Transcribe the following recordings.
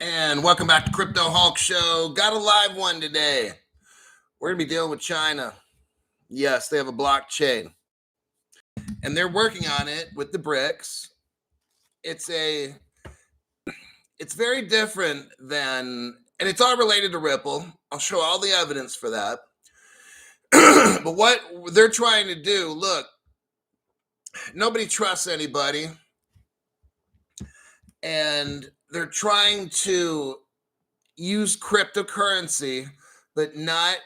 And welcome back to Crypto Hulk Show. Got a live one today. We're going to be dealing with China. Yes, they have a blockchain. And they're working on it with the Brics. It's very different than, and it's all related to Ripple. I'll show all the evidence for that. But what they're trying to do, look, nobody trusts anybody. And they're trying to use cryptocurrency, but not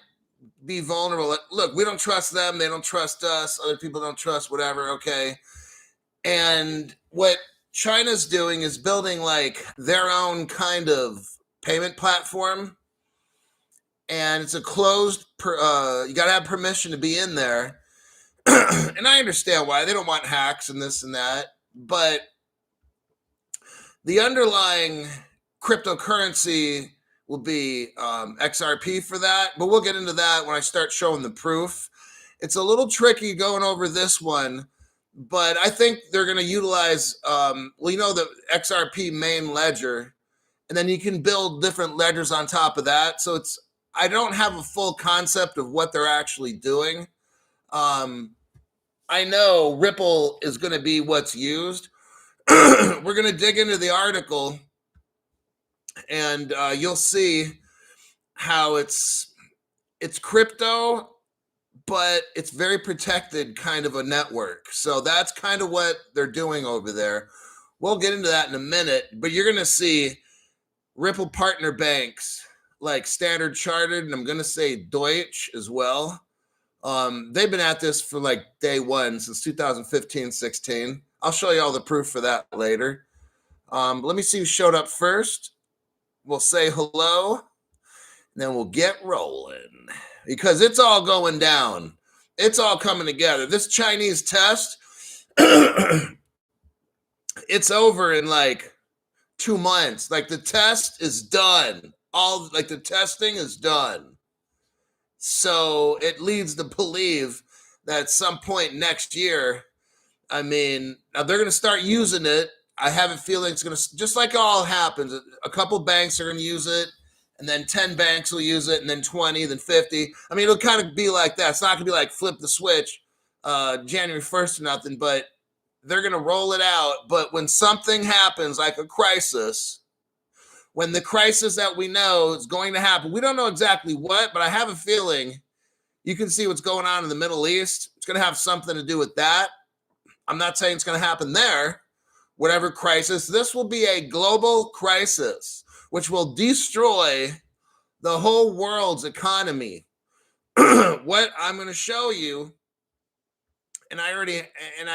be vulnerable. Look, we don't trust them. They don't trust us. Other people don't trust whatever. Okay. And what China's doing is building like their own kind of payment platform. And it's a closed, you got to have permission to be in there. And I understand why. They don't want hacks and this and that. But the underlying cryptocurrency will be XRP for that, but we'll get into that when I start showing the proof. It's a little tricky going over this one, but I think they're going to utilize, the XRP main ledger, and then you can build different ledgers on top of that. So I don't have a full concept of what they're actually doing. I know Ripple is going to be what's used. We're going to dig into the article, and you'll see how it's crypto, but it's very protected kind of a network. So that's kind of what they're doing over there. We'll get into that in a minute, but you're going to see Ripple partner banks like Standard Chartered, and I'm going to say Deutsche as well. They've been at this for like day one since 2015-16. I'll show you all the proof for that later. Let me see who showed up first. We'll say hello, and then we'll get rolling because it's all going down. It's all coming together. This Chinese test, it's over in like 2 months. Like the test is done. The testing is done. So it leads to believe that at some point next year, now they're going to start using it. I have a feeling it's going to, just like it all happens, a couple banks are going to use it, and then 10 banks will use it, and then 20, then 50. It'll kind of be like that. It's not going to be like flip the switch January 1st or nothing, but they're going to roll it out. But when something happens, like a crisis, when the crisis that we know is going to happen, we don't know exactly what, but I have a feeling you can see what's going on in the Middle East. It's going to have something to do with that. I'm not saying it's going to happen there. Whatever crisis, this will be a global crisis, which will destroy the whole world's economy. What I'm going to show you, and I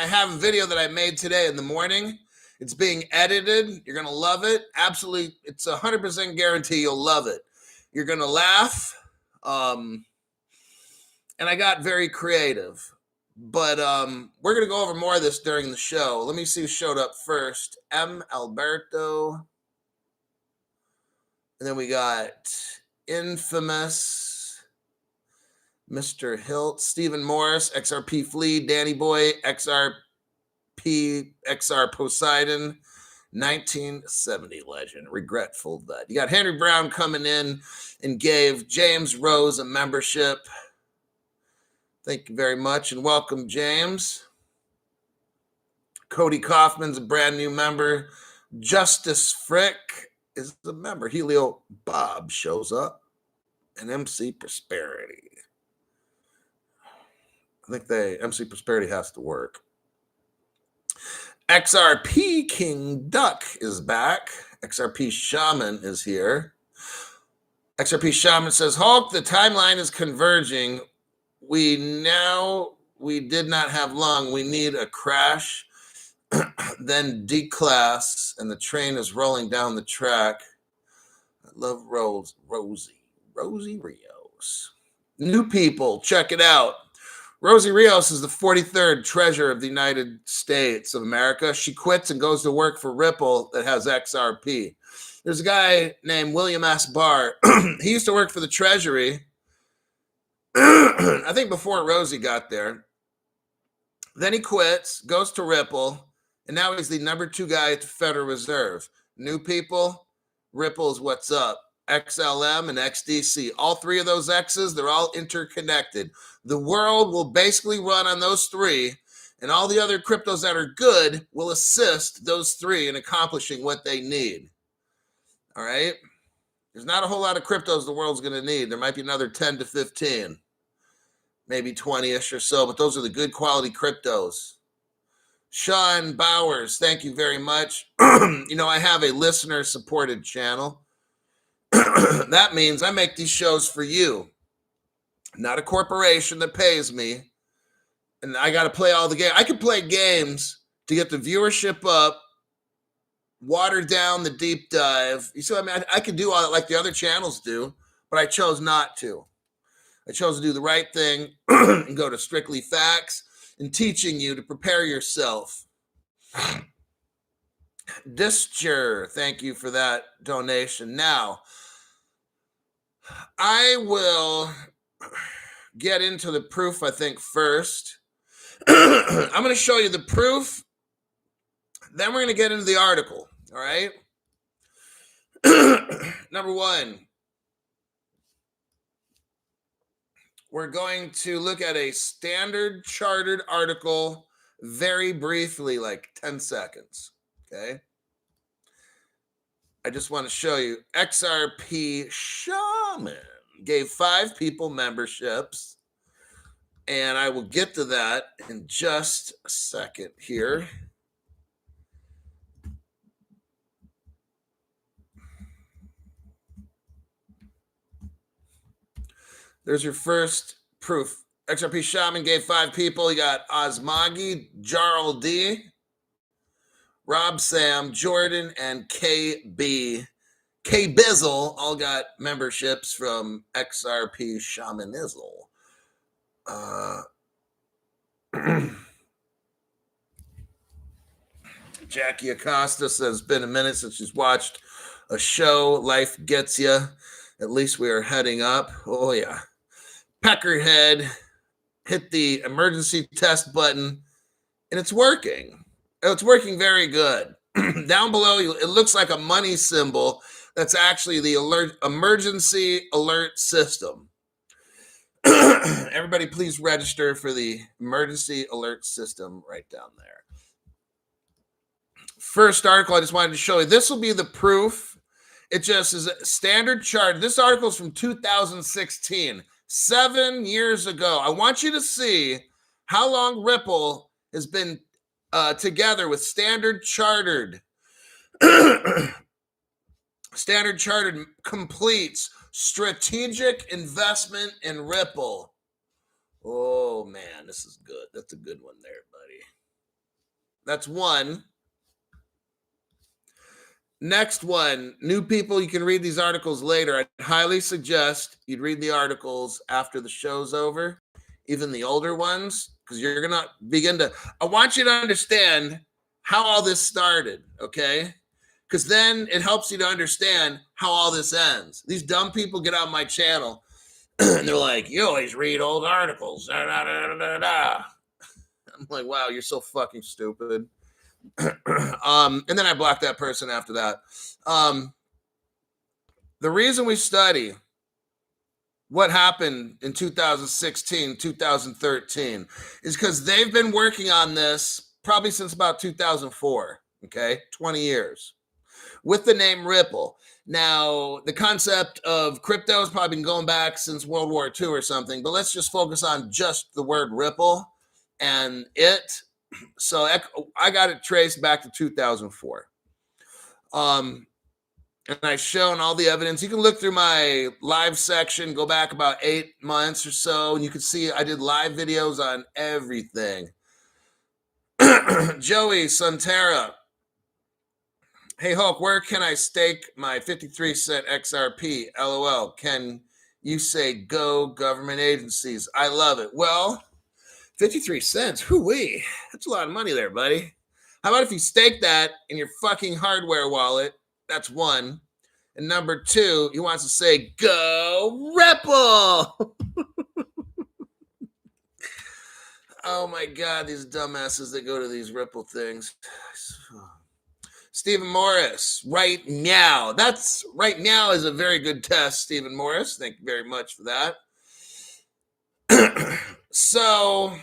have a video that I made today in the morning. It's being edited. You're going to love it. Absolutely. It's 100% guarantee you'll love it. You're going to laugh. And I got very creative. But we're going to go over more of this during the show. Let me see who showed up first. M. Alberto. And then we got Infamous, Mr. Hilt, Stephen Morris, XRP Flea, Danny Boy, XR Poseidon, 1970 legend. Regretful that. You got Henry Brown coming in and gave James Rose a membership. Thank you very much, and welcome, James. Cody Kaufman's a brand new member. Justice Frick is a member. Helio Bob shows up. And MC Prosperity. I think MC Prosperity has to work. XRP King Duck is back. XRP Shaman is here. XRP Shaman says, Hulk, the timeline is converging. We did not have long. We need a crash, then declass, and the train is rolling down the track. I love Rosie Rios. New people, check it out. Rosie Rios is the 43rd treasurer of the United States of America. She quits and goes to work for Ripple that has XRP. There's a guy named William S. Barr. He used to work for the Treasury. I think before Rosie got there. Then he quits, goes to Ripple, and now he's the number 2 guy at the Federal Reserve. New people, Ripple's what's up. XLM and XDC. All three of those X's, they're all interconnected. The world will basically run on those three, and all the other cryptos that are good will assist those three in accomplishing what they need. All right? There's not a whole lot of cryptos the world's going to need. There might be another 10 to 15, maybe 20-ish or so, but those are the good quality cryptos. Sean Bowers, thank you very much. I have a listener-supported channel. That means I make these shows for you, not a corporation that pays me. And I got to play all the games. I could play games to get the viewership up, water down the deep dive. You see what I mean? I could do all that like the other channels do, but I chose not to. I chose to do the right thing and go to strictly facts and teaching you to prepare yourself. Disture, thank you for that donation. Now, I will get into the proof, I think, first. I'm going to show you the proof. Then we're going to get into the article. All right. Number one, we're going to look at a Standard Chartered article very briefly, like 10 seconds. Okay. I just want to show you XRP Shaman gave 5 people memberships, and I will get to that in just a second here. There's your first proof. XRP Shaman gave 5 people. You got Osmagi, Jarl D, Rob Sam, Jordan, and KB. K Bizzle all got memberships from XRP Shamanism. Jackie Acosta says, been a minute since she's watched a show. Life gets you. At least we are heading up. Oh, yeah. Peckerhead hit the emergency test button, and it's working. It's working very good. Down below, it looks like a money symbol. That's actually the emergency alert system. Everybody, please register for the emergency alert system right down there. First article I just wanted to show you. This will be the proof. It just is a Standard Chart. This article is from 2016, 7 years ago. I want you to see how long Ripple has been together with Standard Chartered. Standard Chartered completes strategic investment in Ripple. Oh, man, this is good. That's a good one there, buddy. That's one. Next one, new people, you can read these articles later. I highly suggest you'd read the articles after the show's over, even the older ones, because you're going to begin to, I want you to understand how all this started, okay? Because then it helps you to understand how all this ends. These dumb people get on my channel, and they're like, you always read old articles. Da, da, da, da, da. I'm like, wow, you're so fucking stupid. And then I blocked that person after that. The reason we study what happened in 2016, 2013 is because they've been working on this probably since about 2004, okay? 20 years with the name Ripple. Now, the concept of crypto has probably been going back since World War II or something, but let's just focus on just the word Ripple and it. So I got it traced back to 2004. And I've shown all the evidence. You can look through my live section, go back about 8 months or so, and you can see I did live videos on everything. Joey Santera. Hey, Hulk, where can I stake my 53-cent XRP? LOL. Can you say go government agencies? I love it. Well, 53 cents. Hoo-wee. That's a lot of money there, buddy. How about if you stake that in your fucking hardware wallet? That's one. And number two, he wants to say, go Ripple. Oh my God, these dumbasses that go to these Ripple things. Stephen Morris, right now. That's right now is a very good test, Stephen Morris. Thank you very much for that. So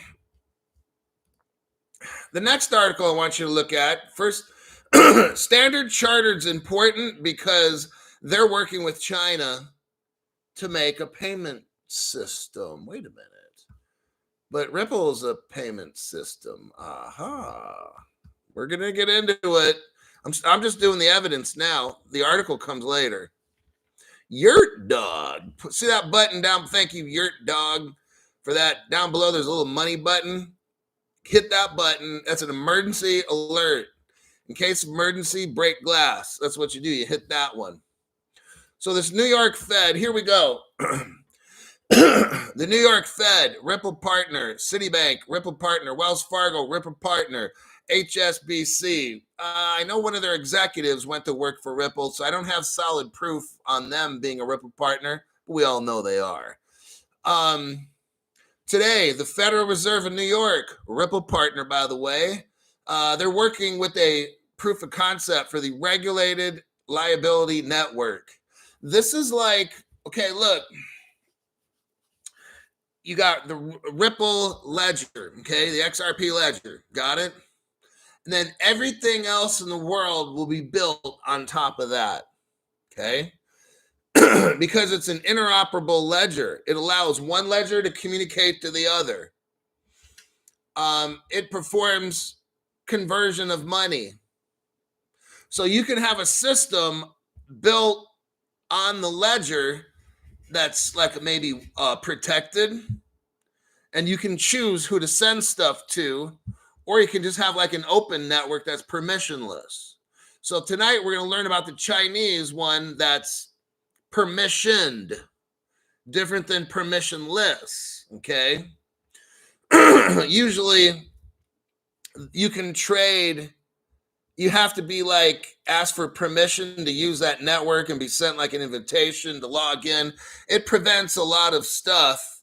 the next article I want you to look at first, Standard Chartered's important because they're working with China to make a payment system. Wait a minute. But Ripple's a payment system. Aha. We're going to get into it. I'm just doing the evidence now. The article comes later. Yurt Dog. See that button down? Thank you, Yurt Dog, for that. Down below, there's a little money button. Hit that button. That's an emergency alert. In case of emergency, break glass. That's what you do. You hit that one. So this New York Fed, here we go. The New York Fed, Ripple partner, Citibank, Ripple partner, Wells Fargo, Ripple partner, HSBC. I know one of their executives went to work for Ripple, so I don't have solid proof on them being a Ripple partner, but we all know they are. Today, the Federal Reserve of New York, Ripple partner, by the way, they're working with a proof of concept for the regulated liability network. This is like, okay, look, you got the Ripple ledger, okay, the XRP ledger, got it? And then everything else in the world will be built on top of that, okay? Because it's an interoperable ledger. It allows one ledger to communicate to the other. It performs conversion of money. So you can have a system built on the ledger that's like maybe protected, and you can choose who to send stuff to, or you can just have like an open network that's permissionless. So tonight we're going to learn about the Chinese one that's permissioned, different than permissionless, okay? Usually you can trade, you have to be like, ask for permission to use that network and be sent like an invitation to log in. It prevents a lot of stuff.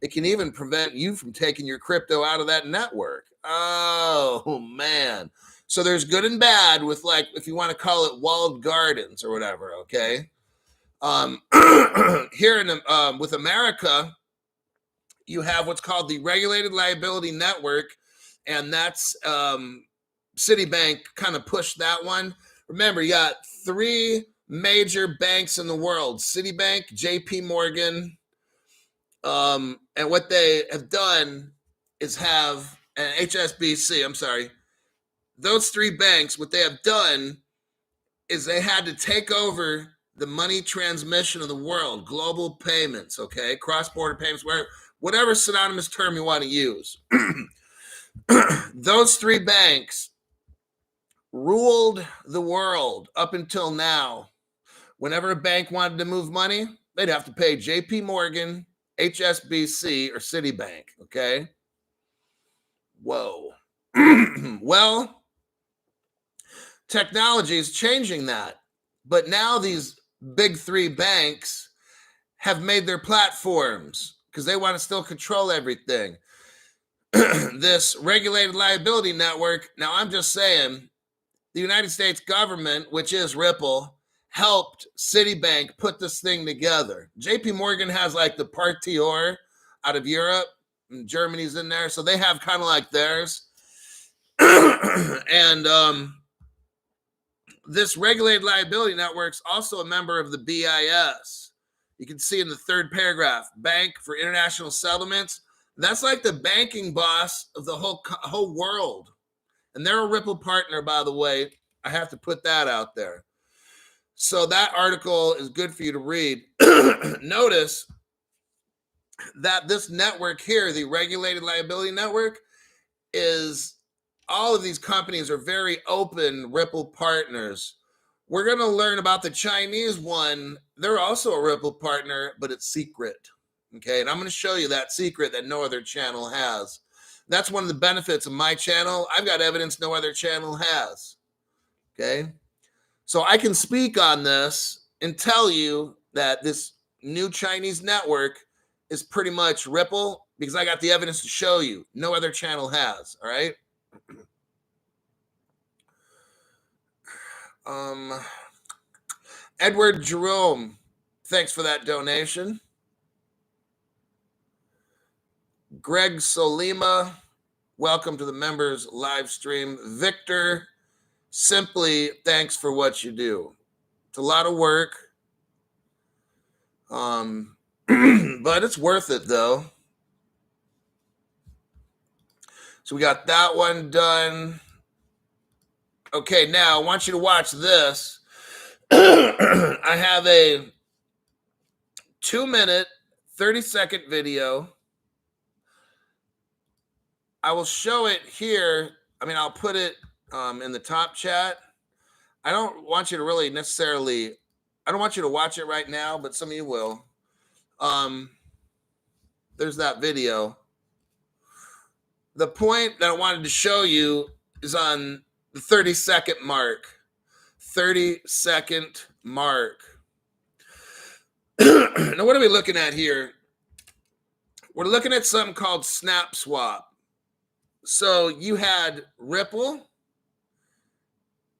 It can even prevent you from taking your crypto out of that network. Oh, man. So there's good and bad with, like, if you want to call it walled gardens or whatever, okay? Here in with America, you have what's called the Regulated Liability Network, and that's Citibank kind of pushed that one. Remember, you got three major banks in the world: Citibank, JP Morgan, and what they have done is have, and HSBC, I'm sorry, those three banks, what they have done is they had to take over the money transmission of the world, global payments, okay, cross-border payments, whatever synonymous term you want to use. Those three banks ruled the world up until now. Whenever a bank wanted to move money, they'd have to pay JP Morgan, HSBC, or Citibank, okay? Whoa. Well, technology is changing that. But now these big three banks have made their platforms because they want to still control everything. This regulated liability network, now I'm just saying, the United States government, which is Ripple, helped Citibank put this thing together. JP Morgan has like the Partior out of Europe, and Germany's in there, so they have kind of like theirs. And this regulated liability network's also a member of the BIS. You can see in the third paragraph, Bank for International Settlements. That's like the banking boss of the whole world. And they're a Ripple partner, by the way. I have to put that out there. So that article is good for you to read. Notice that this network here, the Regulated Liability Network, is all of these companies are very open Ripple partners. We're going to learn about the Chinese one. They're also a Ripple partner, but it's secret. Okay, and I'm going to show you that secret that no other channel has. That's one of the benefits of my channel. I've got evidence no other channel has. Okay, so I can speak on this and tell you that this new Chinese network is pretty much Ripple because I got the evidence to show you. No other channel has, all right? Edward Jerome, thanks for that donation. Greg Solima, welcome to the members live stream. Victor, simply thanks for what you do. It's a lot of work, but it's worth it though. So we got that one done. Okay, now I want you to watch this. I have a 2-minute, 30-second video. I will show it here. I mean, I'll put it in the top chat. I don't want you to really necessarily, I don't want you to watch it right now, but some of you will. There's that video. The point that I wanted to show you is on the 30-second mark. 30-second mark. Now, what are we looking at here? We're looking at something called Snap Swap. So you had Ripple,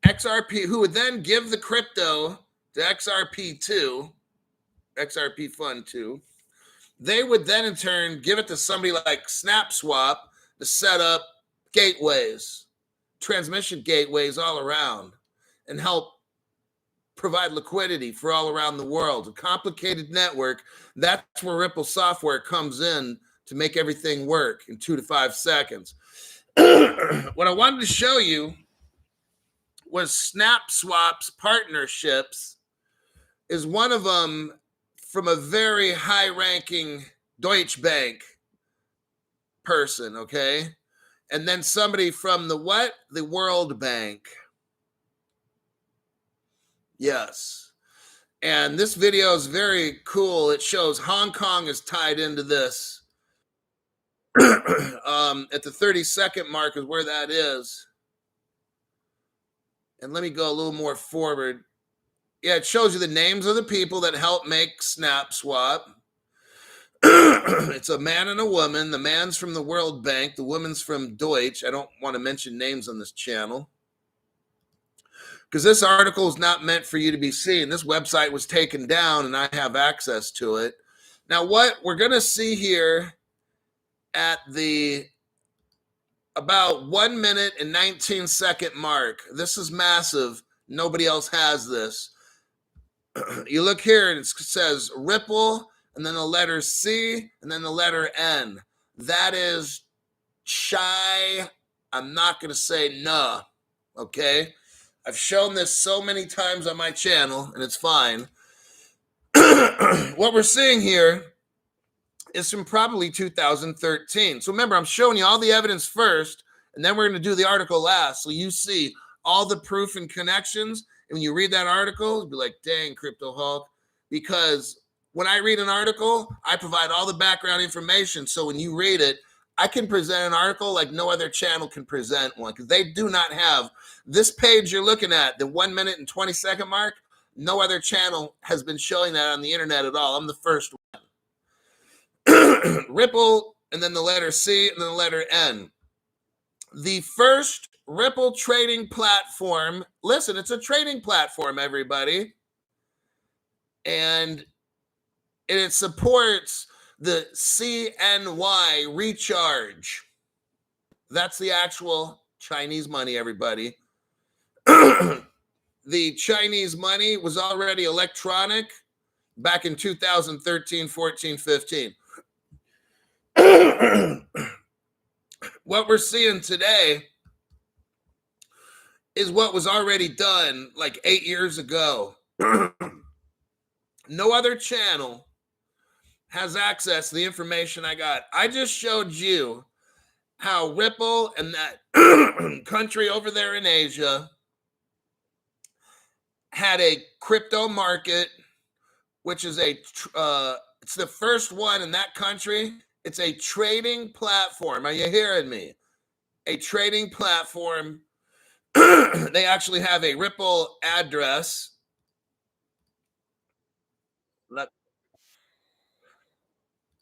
XRP, who would then give the crypto to XRP2, XRP Fund 2. They would then in turn give it to somebody like SnapSwap to set up gateways, transmission gateways all around, and help provide liquidity for all around the world. A complicated network. That's where Ripple software comes in to make everything work in 2 to 5 seconds. What I wanted to show you was SnapSwap's partnerships is one of them from a very high-ranking Deutsche Bank person, okay? And then somebody from the what? The World Bank. Yes. And this video is very cool. It shows Hong Kong is tied into this. At the 30-second mark is where that is. And let me go a little more forward. Yeah, it shows you the names of the people that help make SnapSwap. It's a man and a woman. The man's from the World Bank. The woman's from Deutsche. I don't want to mention names on this channel, because this article is not meant for you to be seen. This website was taken down, and I have access to it. Now, what we're going to see here at the about 1 minute and 19-second mark, this is massive. Nobody else has this. You look here, and it says Ripple, and then the letter C, and then the letter N. That is shy. I'm not going to say no, okay? I've shown this so many times on my channel, and it's fine. What we're seeing here is from probably 2013. So remember, I'm showing you all the evidence first, and then we're going to do the article last. So you see all the proof and connections. And when you read that article, you'll be like, dang, Crypto Hulk. Because when I read an article, I provide all the background information. So when you read it, I can present an article like no other channel can present one, because they do not have this page you're looking at, the 1 minute and 20-second mark. No other channel has been showing that on the internet at all. I'm the first one. Ripple, and then the letter C, and then the letter N. The first Ripple trading platform. Listen, it's a trading platform, everybody. And it supports the CNY recharge. That's the actual Chinese money, everybody. The Chinese money was already electronic back in 2013, 14, 15. What we're seeing today is what was already done like 8 years ago. No other channel has access to the information I got. I just showed you how Ripple and that country over there in Asia had a crypto market, which is it's the first one in that country. It's a trading platform. Are you hearing me? A trading platform. They actually have a Ripple address.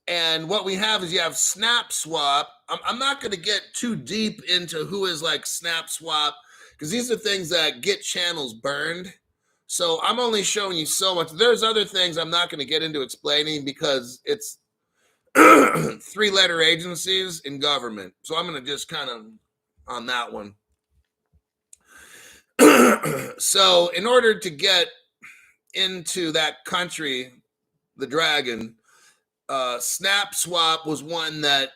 And what we have is you have SnapSwap. I'm not going to get too deep into who is like SnapSwap, because these are things that get channels burned. So I'm only showing you so much. There's other things I'm not going to get into explaining because it's 3-letter agencies in government. So I'm going to just kind of on that one. So in order to get into that country, the dragon, Snap Swap was one that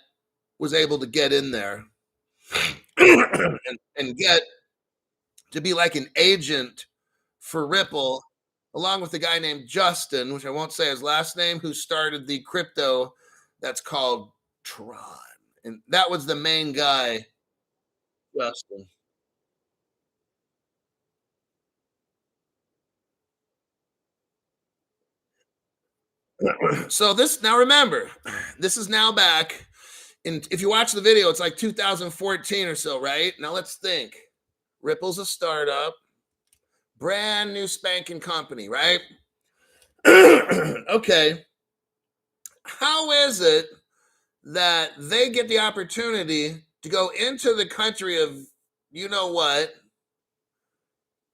was able to get in there and get to be like an agent for Ripple, along with a guy named Justin, which I won't say his last name, who started the crypto that's called Tron. And that was the main guy, Justin. So this, now remember, this is now back. And if you watch the video, it's like 2014 or so, right? Now let's think. Ripple's a startup, brand new spanking company, right? Okay. How is it that they get the opportunity to go into the country of you know what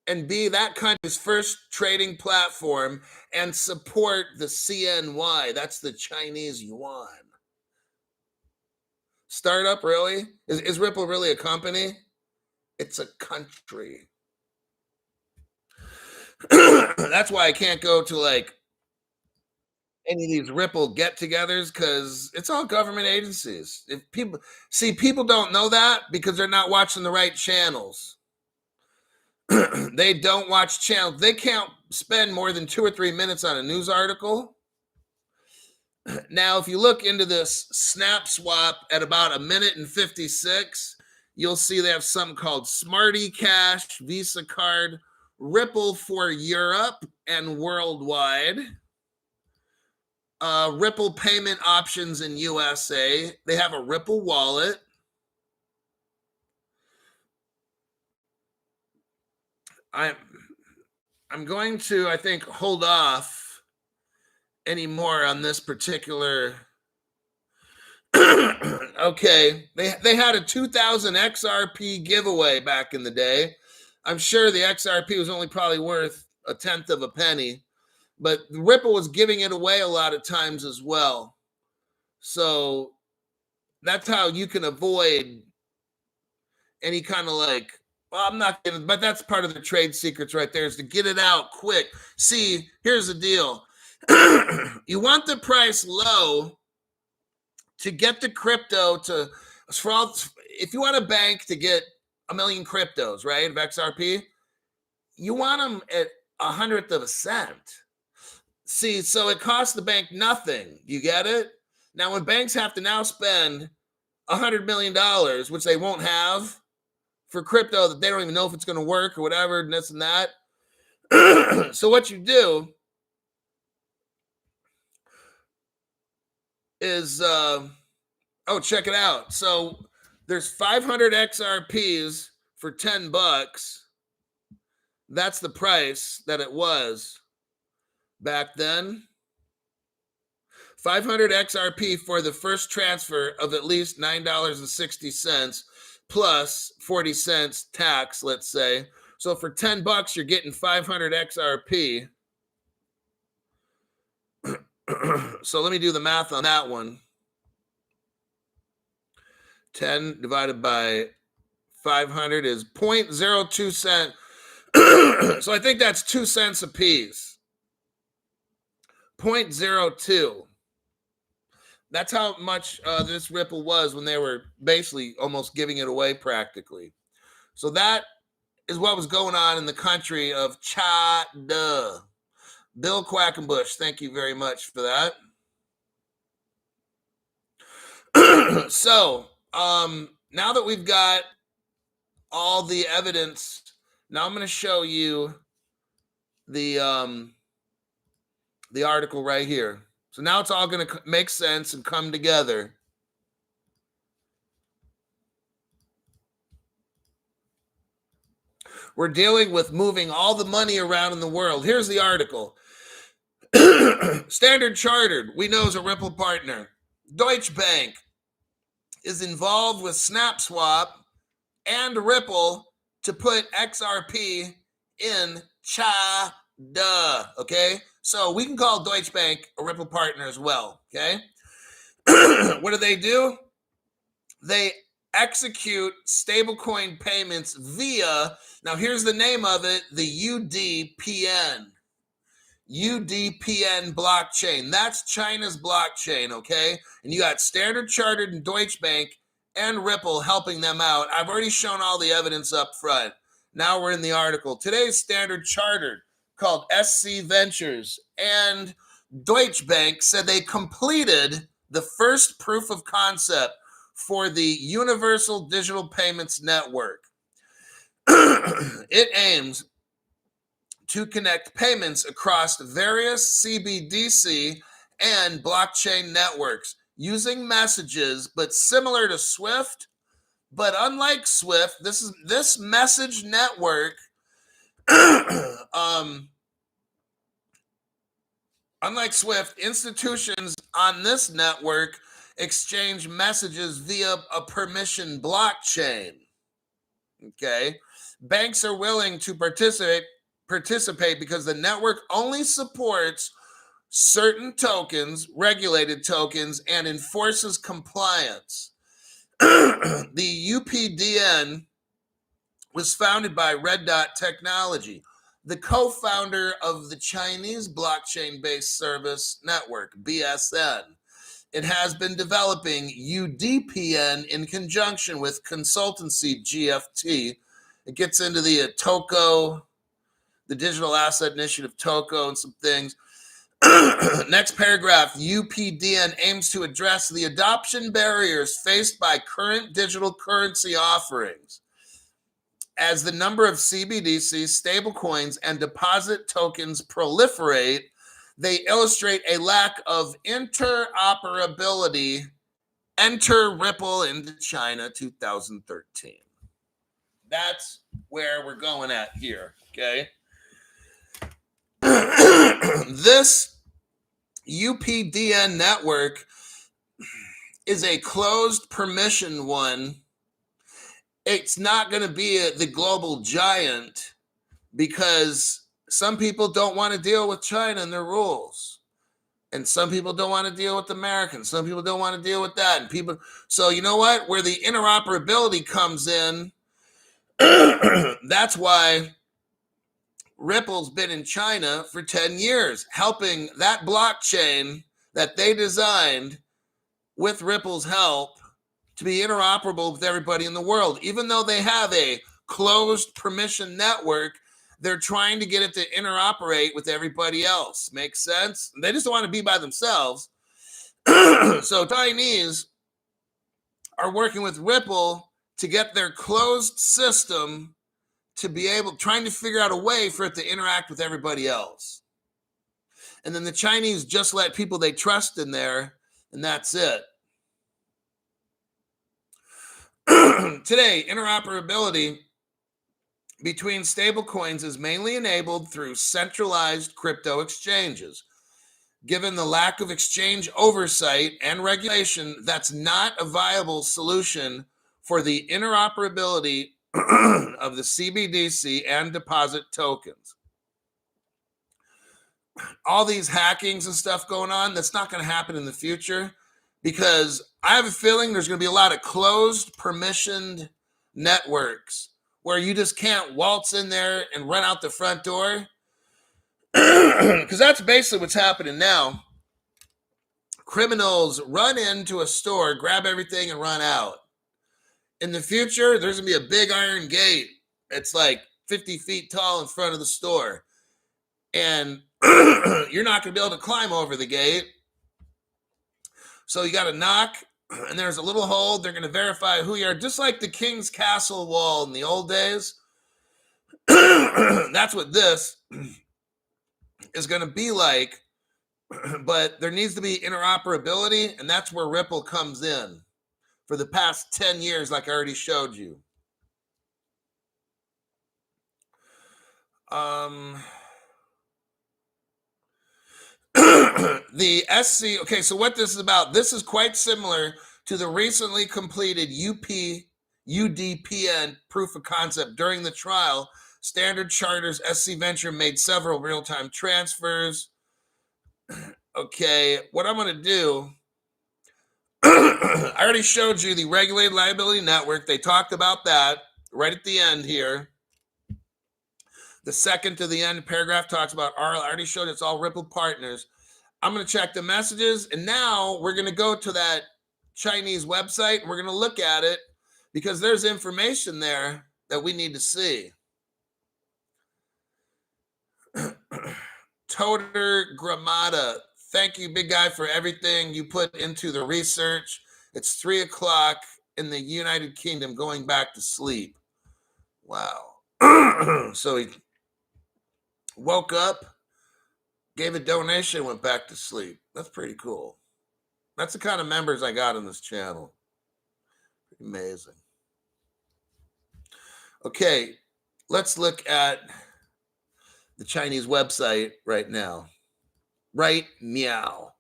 and be that country's first trading platform and support the CNY? That's the Chinese yuan. Startup, really? Is Ripple really a company? It's a country. That's why I can't go to like any of these Ripple get-togethers because it's all government agencies. If people don't know that because they're not watching the right channels. They don't watch channels. They can't spend more than 2 or 3 minutes on a news article. Now, if you look into this Snap Swap at about 1:56, you'll see they have something called Smarty Cash, Visa Card, Ripple for Europe and worldwide. Ripple payment options in USA. They have a Ripple wallet. I'm going to, I think, hold off any more on this particular. Okay, they had a 2000 XRP giveaway back in the day. I'm sure the XRP was only probably worth a tenth of a penny, but Ripple was giving it away a lot of times as well. So that's how you can avoid any kind of like, well, I'm not gonna, but that's part of the trade secrets right there, is to get it out quick. See, here's the deal. You want the price low to get the crypto to, if you want a bank to get 1 million cryptos, right, of XRP, you want them at 100th of a cent. See, so it costs the bank nothing. You get it? Now, when banks have to now spend $100 million, which they won't have for crypto that they don't even know if it's going to work or whatever, and this and that. So what you do is, check it out. So there's 500 XRPs for $10. That's the price that it was back then. 500 XRP for the first transfer of at least $9.60 plus 40 cents tax, let's say. So for $10, you're getting 500 XRP. So let me do the math on that one. 10 divided by 500 is 0.02 cents. So I think that's 2 cents a piece. 0.02. That's how much this Ripple was when they were basically almost giving it away practically. So that is what was going on in the country of China. Bill Quackenbush, thank you very much for that. So now that we've got all the evidence, now I'm going to show you the article right here. So now it's all going to make sense and come together. We're dealing with moving all the money around in the world. Here's the article. Standard Chartered, we know, is a Ripple partner. Deutsche Bank is involved with SnapSwap and Ripple to put XRP in China, okay? So we can call Deutsche Bank a Ripple partner as well, okay? What do? They execute stablecoin payments via, now here's the name of it, the UDPN blockchain. That's China's blockchain, okay? And you got Standard Chartered and Deutsche Bank and Ripple helping them out. I've already shown all the evidence up front. Now we're in the article. Today's Standard Chartered, called SC Ventures, and Deutsche Bank said they completed the first proof of concept for the Universal Digital Payments Network. It aims to connect payments across various CBDC and blockchain networks using messages, but similar to Swift. But unlike Swift, this message network, unlike Swift, institutions on this network exchange messages via a permission blockchain. Okay, banks are willing to participate because the network only supports certain tokens, regulated tokens, and enforces compliance. The UPDN was founded by Red Dot Technology, the co-founder of the Chinese blockchain-based service network, BSN. It has been developing UDPN in conjunction with consultancy GFT. It gets into the TOCO, the Digital Asset Initiative TOCO, and some things. Next paragraph, UPDN aims to address the adoption barriers faced by current digital currency offerings. As the number of CBDC, stablecoins, and deposit tokens proliferate, they illustrate a lack of interoperability. Enter Ripple into China 2013. That's where we're going at here, okay? This UPDN network is a closed permission one. It's not going to be the global giant because some people don't want to deal with China and their rules. And some people don't want to deal with Americans. Some people don't want to deal with that. And people, so you know what? Where the interoperability comes in, that's why Ripple's been in China for 10 years, helping that blockchain that they designed with Ripple's help to be interoperable with everybody in the world. Even though they have a closed permission network, they're trying to get it to interoperate with everybody else. Makes sense? They just don't want to be by themselves. So Chinese are working with Ripple to get their closed system to be able, trying to figure out a way for it to interact with everybody else. And then the Chinese just let people they trust in there, and that's it. Today, interoperability between stablecoins is mainly enabled through centralized crypto exchanges. Given the lack of exchange oversight and regulation, that's not a viable solution for the interoperability of the CBDC and deposit tokens. All these hackings and stuff going on, that's not going to happen in the future because I have a feeling there's going to be a lot of closed permissioned networks where you just can't waltz in there and run out the front door. Because that's basically what's happening now. Criminals run into a store, grab everything, and run out. In the future, there's going to be a big iron gate. It's like 50 feet tall in front of the store. And you're not going to be able to climb over the gate. So you got to knock, and there's a little hole. They're going to verify who you are, just like the King's Castle wall in the old days. That's what this is going to be like. But there needs to be interoperability, and that's where Ripple comes in for the past 10 years, like I already showed you. The SC, okay, so what this is about, this is quite similar to the recently completed UPDN UDPN proof of concept. During the trial, Standard Chartered's SC Venture made several real-time transfers. Okay, what I'm going to do, I already showed you the regulated liability network. They talked about that right at the end here. The second to the end paragraph talks about I already showed it's all Ripple partners. I'm going to check the messages, and now we're going to go to that Chinese website, and we're going to look at it because there's information there that we need to see. Toter Gramada, thank you, big guy, for everything you put into the research. It's 3 o'clock in the United Kingdom, going back to sleep. Wow. So he woke up, gave a donation, went back to sleep. That's pretty cool. That's the kind of members I got on this channel. Pretty amazing. Okay, let's look at the Chinese website right now. Right meow.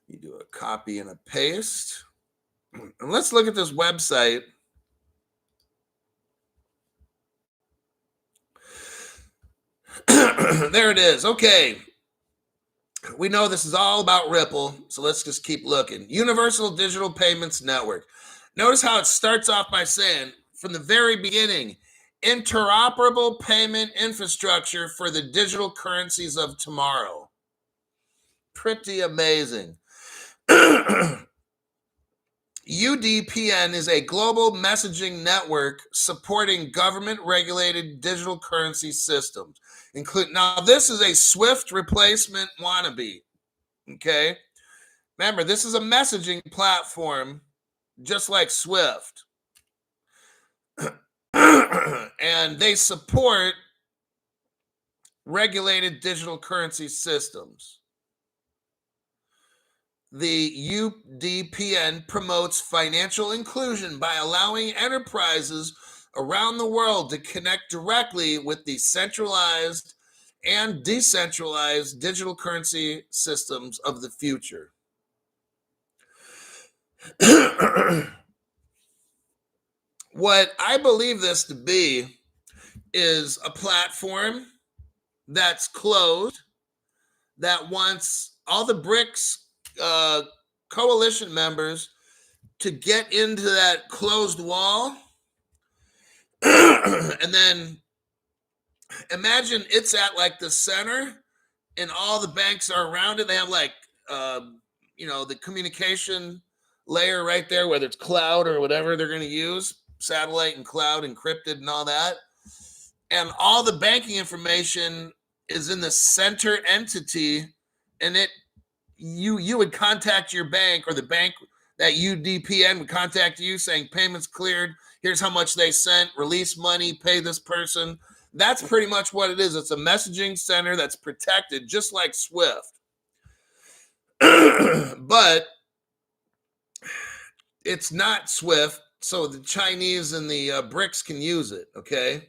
You do a copy and a paste. And let's look at this website. There it is. Okay. We know this is all about Ripple, so let's just keep looking. Universal Digital Payments Network. Notice how it starts off by saying, from the very beginning, interoperable payment infrastructure for the digital currencies of tomorrow. Pretty amazing. UDPN is a global messaging network supporting government-regulated digital currency systems. Now, this is a SWIFT replacement wannabe, okay? Remember, this is a messaging platform just like SWIFT. And they support regulated digital currency systems. The UDPN promotes financial inclusion by allowing enterprises around the world to connect directly with the centralized and decentralized digital currency systems of the future. What I believe this to be is a platform that's closed, that wants all the Brics coalition members to get into that closed wall. And then imagine it's at like the center and all the banks are around it. They have like, the communication layer right there, whether it's cloud or whatever they're going to use, satellite and cloud encrypted and all that. And all the banking information is in the center entity, and you would contact your bank, or the bank that UDPN would contact you saying payments cleared, here's how much they sent, release money, pay this person. That's pretty much what it is. It's a messaging center that's protected just like SWIFT. But it's not SWIFT, so the Chinese and the Brics can use it, okay?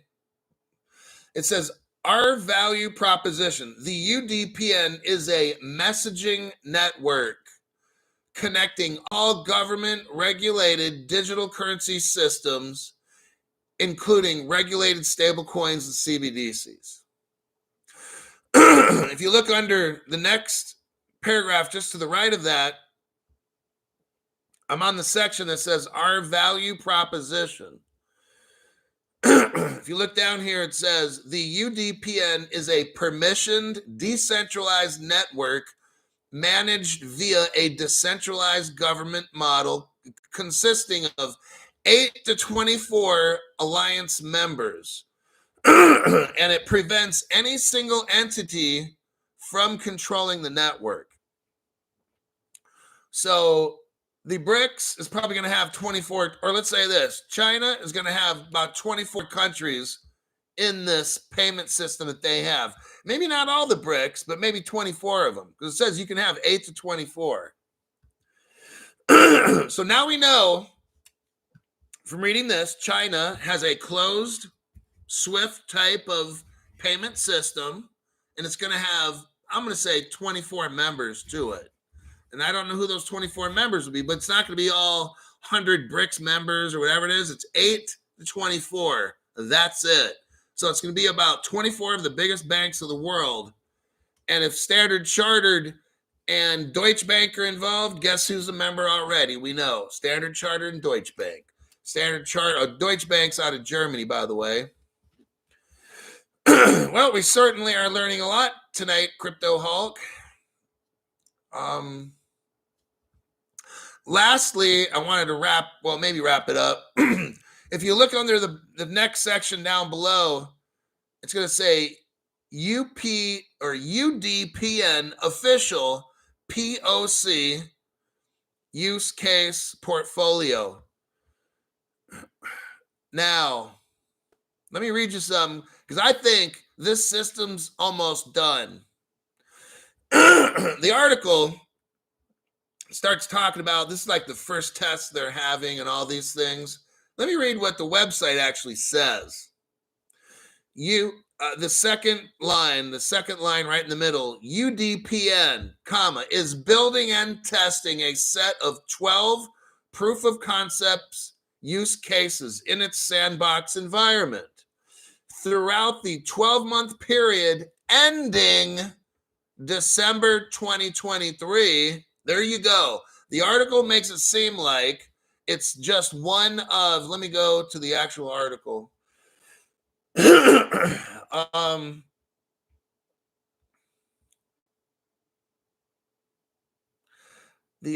It says, our value proposition. The UDPN is a messaging network connecting all government-regulated digital currency systems, including regulated stablecoins and CBDCs. If you look under the next paragraph, just to the right of that, I'm on the section that says our value proposition. If you look down here, it says the UDPN is a permissioned, decentralized network managed via a decentralized government model consisting of 8 to 24 alliance members. And it prevents any single entity from controlling the network. So the Brics is probably going to have 24, or let's say this, China is going to have about 24 countries in this payment system that they have. Maybe not all the Brics, but maybe 24 of them, because it says you can have 8 to 24. So now we know from reading this, China has a closed SWIFT type of payment system, and it's going to have, I'm going to say 24 members to it. And I don't know who those 24 members will be, but it's not going to be all 100 Brics members or whatever it is. It's 8 to 24. That's it. So it's going to be about 24 of the biggest banks of the world. And if Standard Chartered and Deutsche Bank are involved, guess who's a member already? We know. Standard Chartered and Deutsche Bank. Deutsche Bank's out of Germany, by the way. Well, we certainly are learning a lot tonight, Crypto Hulk. Lastly, I wanted to wrap it up. If you look under the next section down below, it's going to say UP or UDPN official POC use case portfolio. Now, let me read you some, because I think this system's almost done. The article starts talking about, this is like the first test they're having and all these things. Let me read what the website actually says. The second line right in the middle, UDPN, is building and testing a set of 12 proof of concepts use cases in its sandbox environment throughout the 12-month period ending December 2023. There you go. The article makes it seem like it's just one of, let me go to the actual article. The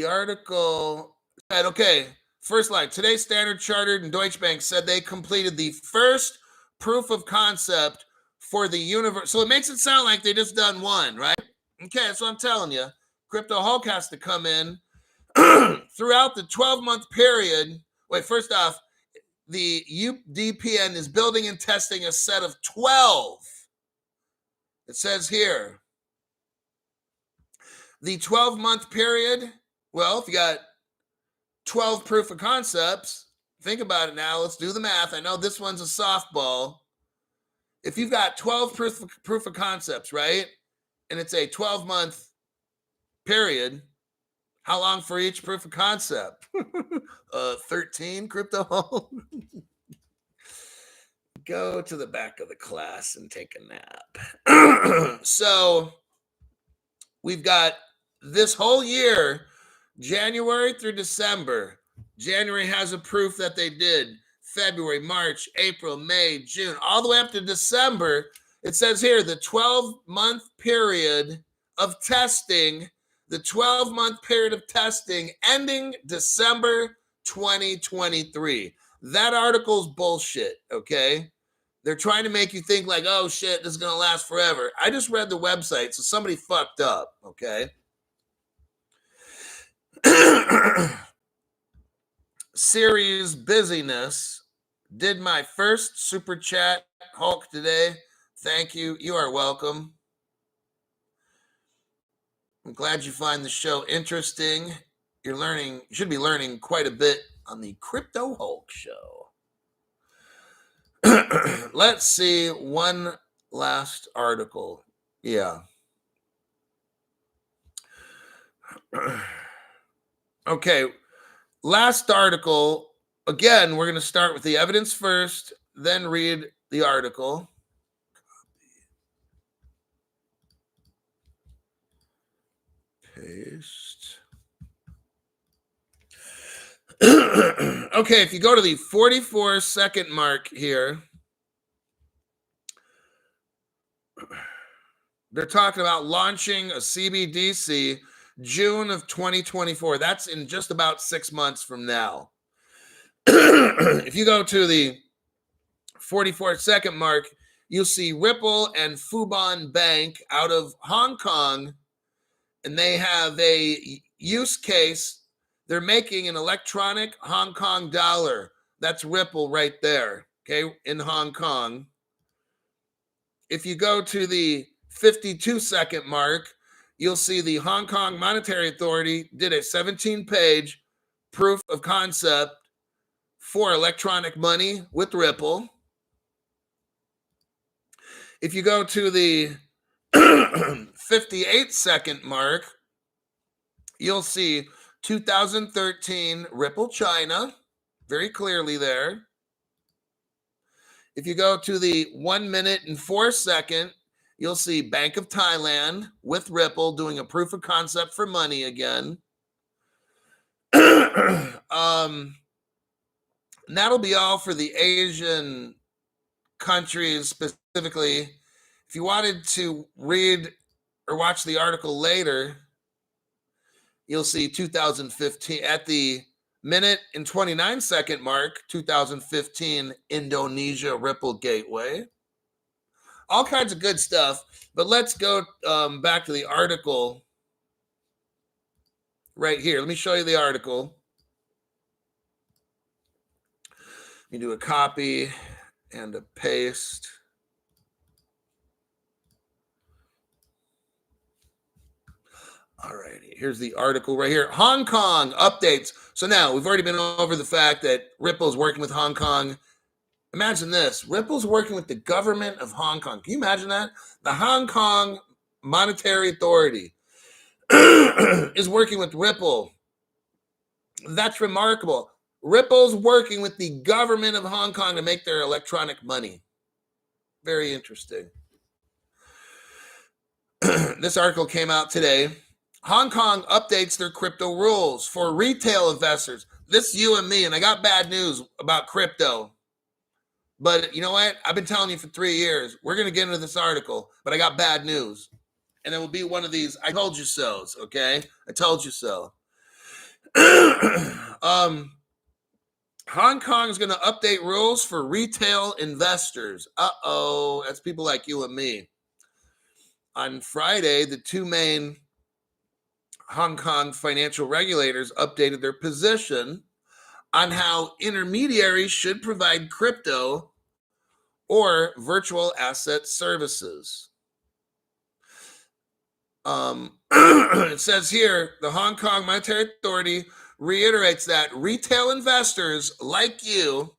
article said, okay, first line, today Standard Chartered and Deutsche Bank said they completed the first proof of concept for the universe. So it makes it sound like they just done one, right? Okay, that's what I'm telling you. Crypto Hulk has to come in throughout the 12-month period. Wait, first off, the UDPN is building and testing a set of 12. It says here, the 12-month period, well, if you got 12 proof of concepts, think about it now. Let's do the math. I know this one's a softball. If you've got 12 proof of concepts, right, and it's a 12-month period, how long for each proof of concept? 13, Crypto Hulk? Go to the back of the class and take a nap. So we've got this whole year, January through December. January has a proof that they did. February, March, April, May, June, all the way up to December. It says here the 12-month period of testing, ending December 2023. That article's bullshit, okay? They're trying to make you think like, oh shit, this is going to last forever. I just read the website, so somebody fucked up, okay? Series busyness. Did my first super chat, Hulk, today. Thank you. You are welcome. I'm glad you find the show interesting. You should be learning quite a bit on the Crypto Hulk show. Let's see one last article. Yeah. Okay. Last article. Again, we're going to start with the evidence first, then read the article. Paste. Okay, if you go to the 44-second mark here, they're talking about launching a CBDC June of 2024. That's in just about 6 months from now. If you go to the 44-second mark, you'll see Ripple and Fubon Bank out of Hong Kong, and they have a use case. They're making an electronic Hong Kong dollar. That's Ripple right there, okay, in Hong Kong. If you go to the 52-second mark, you'll see the Hong Kong Monetary Authority did a 17-page proof of concept for electronic money with Ripple. If you go to the 58-second mark, you'll see 2013, Ripple China, very clearly there. If you go to the 1 minute and 4 second, you'll see Bank of Thailand with Ripple doing a proof of concept for money again. And that'll be all for the Asian countries specifically. If you wanted to read or watch the article later, you'll see 2015 at the minute and 29 second mark, 2015 Indonesia Ripple Gateway. All kinds of good stuff. But let's go back to the article right here. Let me show you the article. You do a copy and a paste. All righty, here's the article right here. Hong Kong updates. So now we've already been over the fact that Ripple's working with Hong Kong. Imagine this. Ripple's working with the government of Hong Kong. Can you imagine that? The Hong Kong Monetary Authority is working with Ripple. That's remarkable. Ripple's working with the government of Hong Kong to make their electronic money. Very interesting. This article came out today. Hong Kong updates their crypto rules for retail investors. This is you and me, and I got bad news about crypto. But you know what? I've been telling you for 3 years. We're going to get into this article, but I got bad news. And it will be one of these, I told you so's, okay? I told you so. Hong Kong is going to update rules for retail investors. Uh-oh, that's people like you and me. On Friday, the two main Hong Kong financial regulators updated their position on how intermediaries should provide crypto or virtual asset services. It says here, the Hong Kong Monetary Authority reiterates that retail investors like you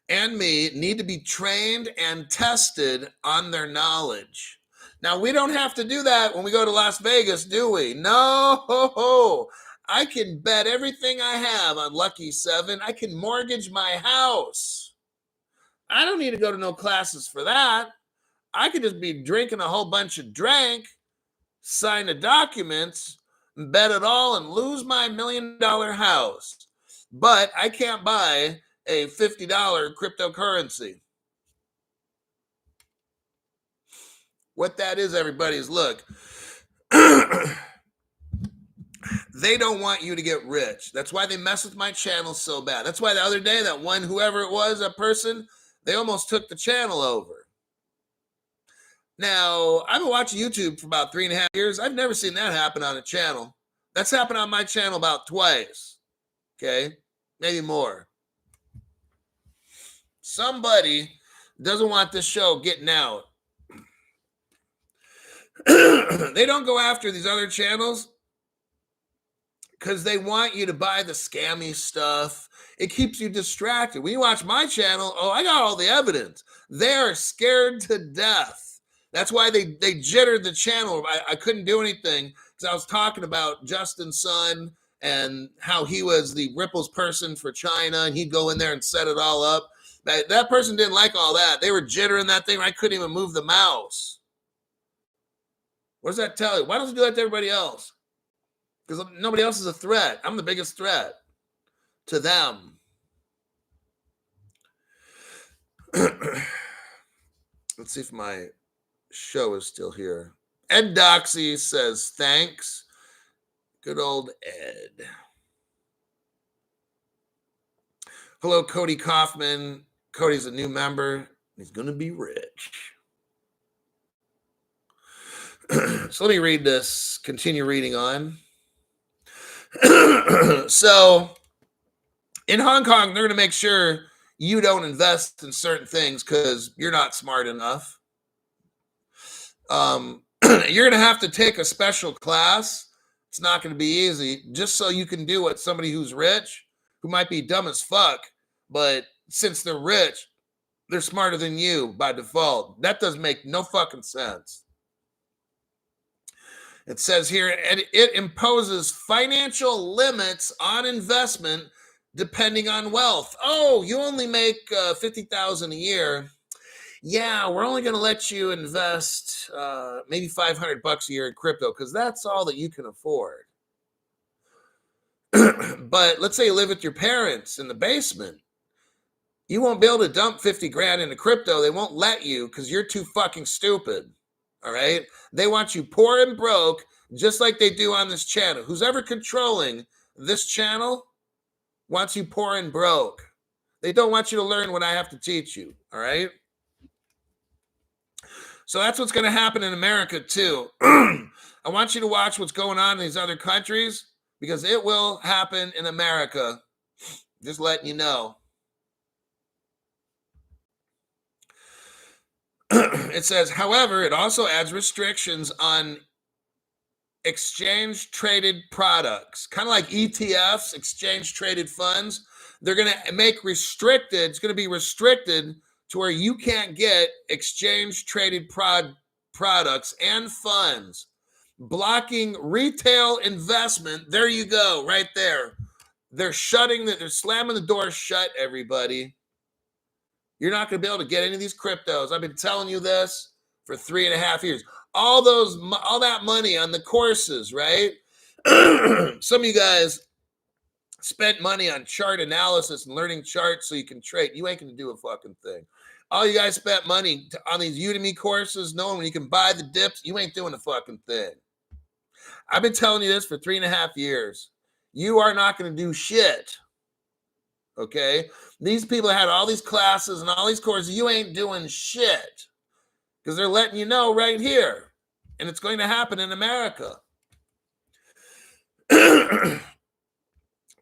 and me need to be trained and tested on their knowledge. Now, we don't have to do that when we go to Las Vegas, do we? No. I can bet everything I have on Lucky 7. I can mortgage my house. I don't need to go to no classes for that. I could just be drinking a whole bunch of drink, sign the documents, bet it all, and lose my $1 million house. But I can't buy a $50 cryptocurrency. What that is, everybody, is look, they don't want you to get rich. That's why they mess with my channel so bad. That's why the other day, that one, whoever it was, that person, they almost took the channel over. Now, I've been watching YouTube for about 3.5 years. I've never seen that happen on a channel. That's happened on my channel about twice. Okay? Maybe more. Somebody doesn't want this show getting out. They don't go after these other channels because they want you to buy the scammy stuff. It keeps you distracted. When you watch my channel, oh, I got all the evidence. They are scared to death. That's why they jittered the channel. I couldn't do anything because I was talking about Justin Sun and how he was the Ripple's person for China, and he'd go in there and set it all up. That person didn't like all that. They were jittering that thing. I couldn't even move the mouse. What does that tell you? Why don't you do that to everybody else? Because nobody else is a threat. I'm the biggest threat to them. Let's see if my show is still here. Ed Doxy says, thanks. Good old Ed. Hello, Cody Kaufman. Cody's a new member. He's going to be rich. So let me read this, continue reading on. So in Hong Kong, they're going to make sure you don't invest in certain things because you're not smart enough. You're going to have to take a special class. It's not going to be easy, just so you can do what somebody who's rich, who might be dumb as fuck, but since they're rich, they're smarter than you by default. That doesn't make no fucking sense. It says here, it imposes financial limits on investment depending on wealth. Oh, you only make $50,000 a year. Yeah, we're only going to let you invest maybe $500 a year in crypto because that's all that you can afford. But let's say you live with your parents in the basement. You won't be able to dump 50 grand into crypto. They won't let you because you're too fucking stupid. All right? They want you poor and broke, just like they do on this channel. Who's ever controlling this channel wants you poor and broke. They don't want you to learn what I have to teach you. All right? So that's what's going to happen in America too. I want you to watch what's going on in these other countries because it will happen in America. Just letting you know. It says, however, it also adds restrictions on exchange traded products, kind of like ETFs, exchange traded funds. They're going to make restricted, it's going to be restricted to where you can't get exchange traded products and funds, blocking retail investment. There you go, right there. They're slamming the door shut, everybody. You're not going to be able to get any of these cryptos. I've been telling you this for 3.5 years. All that money on the courses, right? Some of you guys spent money on chart analysis and learning charts so you can trade. You ain't going to do a fucking thing. All you guys spent money on these Udemy courses, knowing when you can buy the dips. You ain't doing a fucking thing. I've been telling you this for 3.5 years. You are not going to do shit. Okay? These people had all these classes and all these courses. You ain't doing shit because they're letting you know right here. And it's going to happen in America.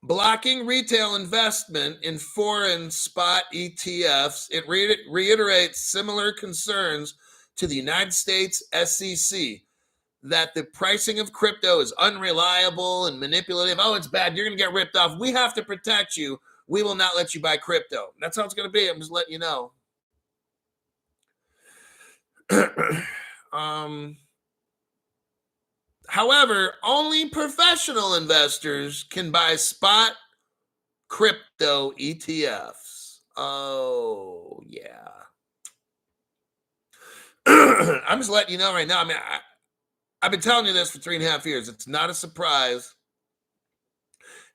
Blocking retail investment in foreign spot ETFs, it reiterates similar concerns to the United States SEC that the pricing of crypto is unreliable and manipulative. Oh, it's bad. You're going to get ripped off. We have to protect you. We will not let you buy crypto. That's how it's going to be. I'm just letting you know. However, only professional investors can buy spot crypto ETFs. Oh, yeah. I'm just letting you know right now. I mean, I've been telling you this for 3.5 years. It's not a surprise.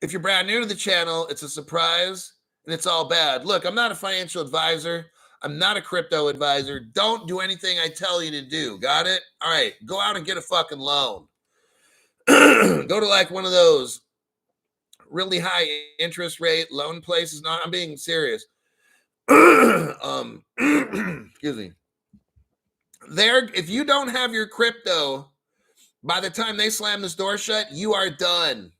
If you're brand new to the channel, it's a surprise and it's all bad. Look, I'm not a financial advisor. I'm not a crypto advisor. Don't do anything I tell you to do. Got it? All right. Go out and get a fucking loan. Go to like one of those really high interest rate loan places. No, I'm being serious. Excuse me. If you don't have your crypto, by the time they slam this door shut, you are done.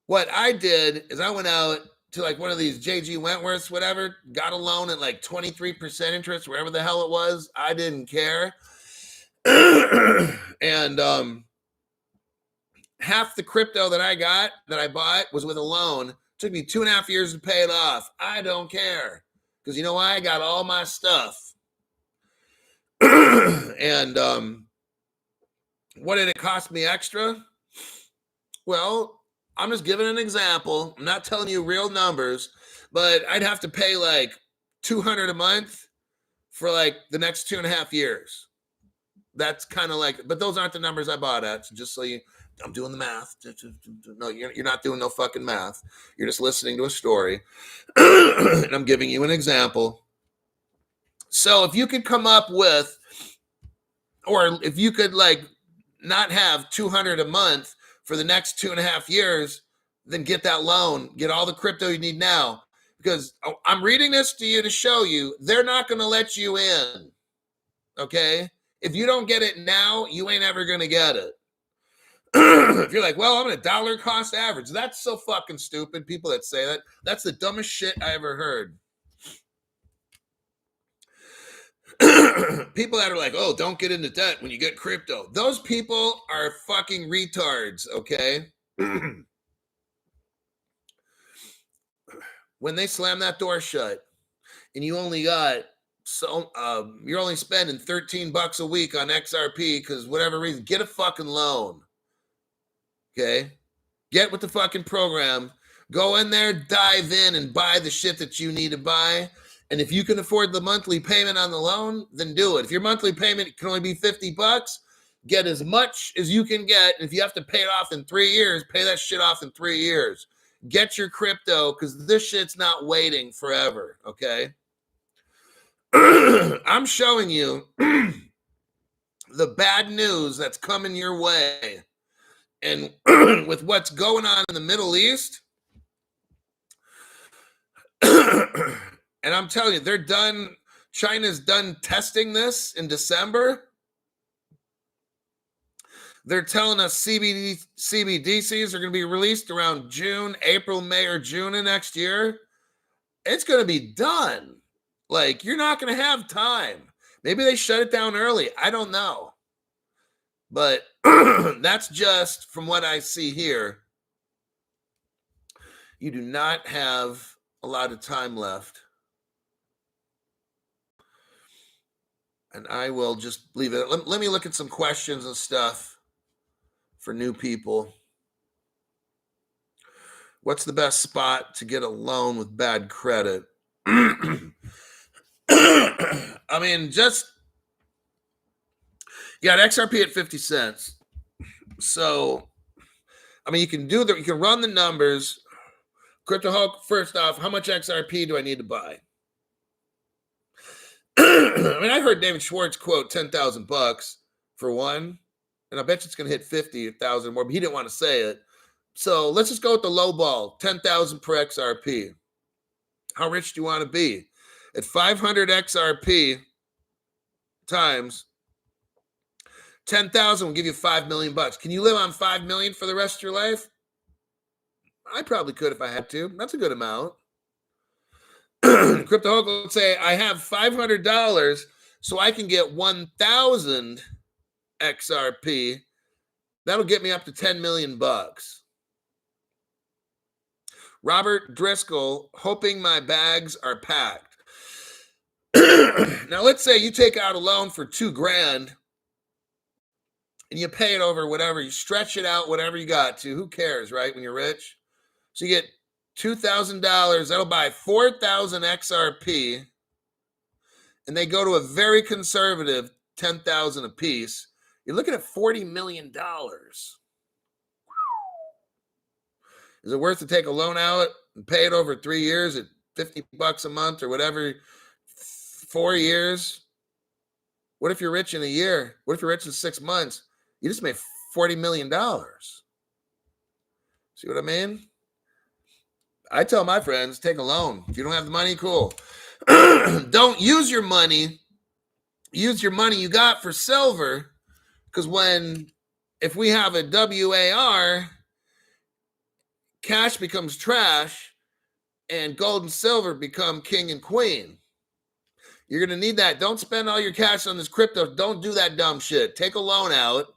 What I did is I went out to like one of these JG Wentworths, whatever, got a loan at like 23% interest, wherever the hell it was. I didn't care. And half the crypto that I bought was with a loan. It took me 2.5 years to pay it off. I don't care. Because you know why? I got all my stuff. And what did it cost me extra? Well, I'm just giving an example. I'm not telling you real numbers, but I'd have to pay like $200 a month for like the next 2.5 years. That's kind of like, but those aren't the numbers I bought at. So just so I'm doing the math. No, you're not doing no fucking math. You're just listening to a story. And I'm giving you an example. So if you could come up with, or if you could like not have $200 a month for the next 2.5 years, then get that loan, get all the crypto you need now. Because I'm reading this to you to show you, they're not going to let you in. Okay? If you don't get it now, you ain't ever going to get it. If you're like, well, I'm at a dollar cost average. That's so fucking stupid. People that say that, that's the dumbest shit I ever heard. People that are like, oh, don't get into debt when you get crypto. Those people are fucking retards, okay? When they slam that door shut and you only got So you're only spending $13 a week on XRP because whatever reason, get a fucking loan. Okay? Get with the fucking program. Go in there, dive in, and buy the shit that you need to buy. And if you can afford the monthly payment on the loan, then do it. If your monthly payment can only be $50, get as much as you can get. And if you have to pay it off in 3 years, pay that shit off in 3 years. Get your crypto because this shit's not waiting forever, okay? I'm showing you the bad news that's coming your way. And with what's going on in the Middle East, and I'm telling you, they're done. China's done testing this in December. They're telling us CBDCs are going to be released around June, April, May, or June of next year. It's going to be done. Like, you're not going to have time. Maybe they shut it down early. I don't know. But that's just from what I see here. You do not have a lot of time left. And I will just leave it. Let me look at some questions and stuff for new people. What's the best spot to get a loan with bad credit? I mean, just you got XRP at 50 cents. So, I mean, you can do that. You can run the numbers. Crypto Hulk, first off, how much XRP do I need to buy? I mean, I heard David Schwartz quote $10,000 for one, and I bet you it's going to hit 50,000 more, but he didn't want to say it. So let's just go with the low ball, 10,000 per XRP. How rich do you want to be? At 500 XRP times 10,000 will give you $5 million. Can you live on $5 million for the rest of your life? I probably could if I had to. That's a good amount. Crypto Hulk will say, I have $500 so I can get 1,000 XRP. That'll get me up to $10 million. Robert Driscoll, hoping my bags are packed. Now, let's say you take out a loan for $2,000 and you pay it over whatever, you stretch it out, whatever you got to. Who cares, right? When you're rich. So you get $2,000. That'll buy 4,000 XRP. And they go to a very conservative 10,000 a piece. You're looking at $40 million. Is it worth to take a loan out and pay it over 3 years at $50 a month or whatever? 4 years? What if you're rich in a year? What if you're rich in 6 months? You just made $40 million. See what I mean? I tell my friends, take a loan. If you don't have the money, cool. Don't use your money. Use your money you got for silver. Because if we have a WAR, cash becomes trash and gold and silver become king and queen. You're going to need that. Don't spend all your cash on this crypto. Don't do that dumb shit. Take a loan out.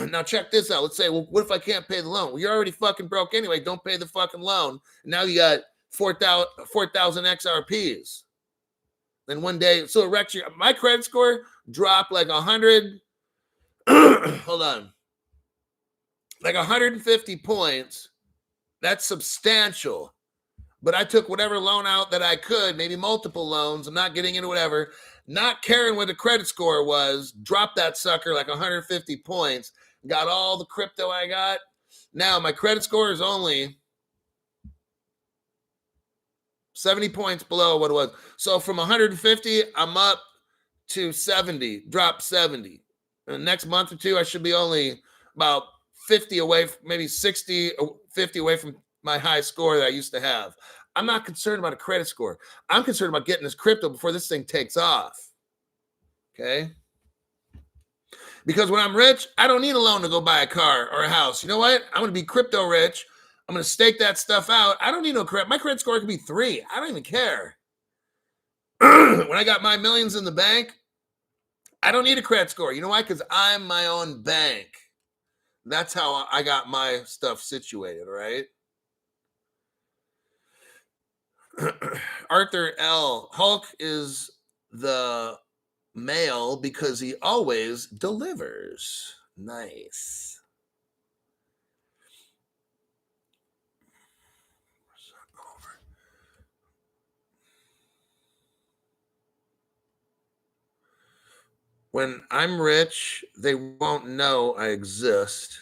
Now check this out. Let's say, well, what if I can't pay the loan? Well, you're already fucking broke anyway. Don't pay the fucking loan. Now you got 4,000 XRPs. Then one day, so it wrecks my credit score dropped like 100. Hold on. Like 150 points. That's substantial. But I took whatever loan out that I could, maybe multiple loans. I'm not getting into whatever. Not caring what the credit score was. Dropped that sucker like 150 points. Got all the crypto I got. Now my credit score is only 70 points below what it was. So from 150, I'm up to 70. Dropped 70. In the next month or two, I should be only about 50 away, maybe 60, 50 away from my high score that I used to have. I'm not concerned about a credit score. I'm concerned about getting this crypto before this thing takes off. Okay? Because when I'm rich, I don't need a loan to go buy a car or a house. You know what? I'm going to be crypto rich. I'm going to stake that stuff out. I don't need no credit. My credit score could be 3. I don't even care. When I got my millions in the bank, I don't need a credit score. You know why? Because I'm my own bank. That's how I got my stuff situated, right? Arthur L. Hulk is the mail because he always delivers. Nice. When I'm rich, they won't know I exist.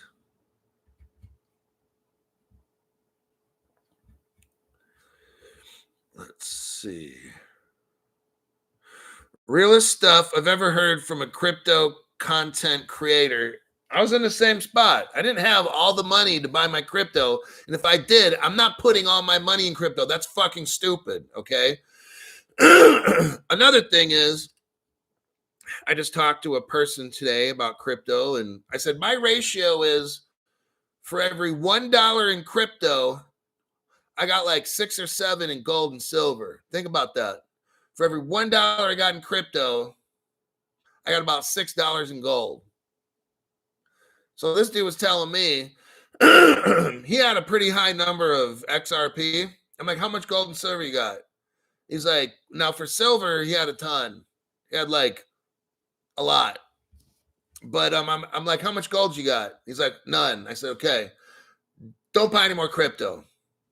Let's see. Realest stuff I've ever heard from a crypto content creator. I was in the same spot. I didn't have all the money to buy my crypto. And if I did, I'm not putting all my money in crypto. That's fucking stupid. Okay. Another thing is, I just talked to a person today about crypto, and I said, my ratio is for every $1 in crypto, I got like 6 or 7 in gold and silver. Think about that. For every $1 I got in crypto, I got about $6 in gold. So this dude was telling me he had a pretty high number of XRP. I'm like, how much gold and silver you got? He's like, now for silver, he had a ton. He had like a lot. But I'm like, how much gold you got? He's like, none. I said, okay, don't buy any more crypto.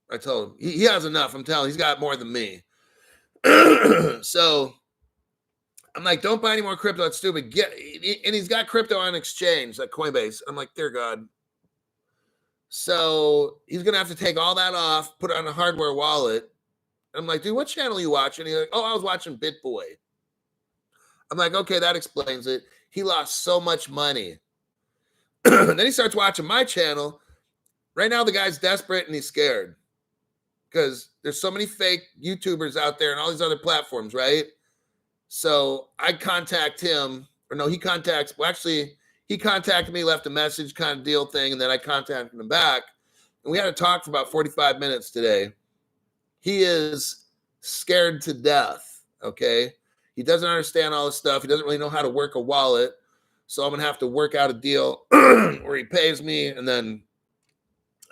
I told him he has enough. I'm telling you, he's got more than me. So I'm like, don't buy any more crypto. That's stupid. And he's got crypto on exchange, like Coinbase. I'm like, dear God. So he's gonna have to take all that off, put it on a hardware wallet. I'm like, dude, what channel are you watching? He's like, oh, I was watching BitBoy. I'm like, okay, that explains it. He lost so much money. Then he starts watching my channel. Right now, the guy's desperate and he's scared because there's so many fake YouTubers out there and all these other platforms, right? So I contact him, or no, he contacted me, left a message kind of deal thing, and then I contacted him back. And we had a talk for about 45 minutes today. He is scared to death, okay? He doesn't understand all this stuff. He doesn't really know how to work a wallet. So I'm going to have to work out a deal where he pays me, and then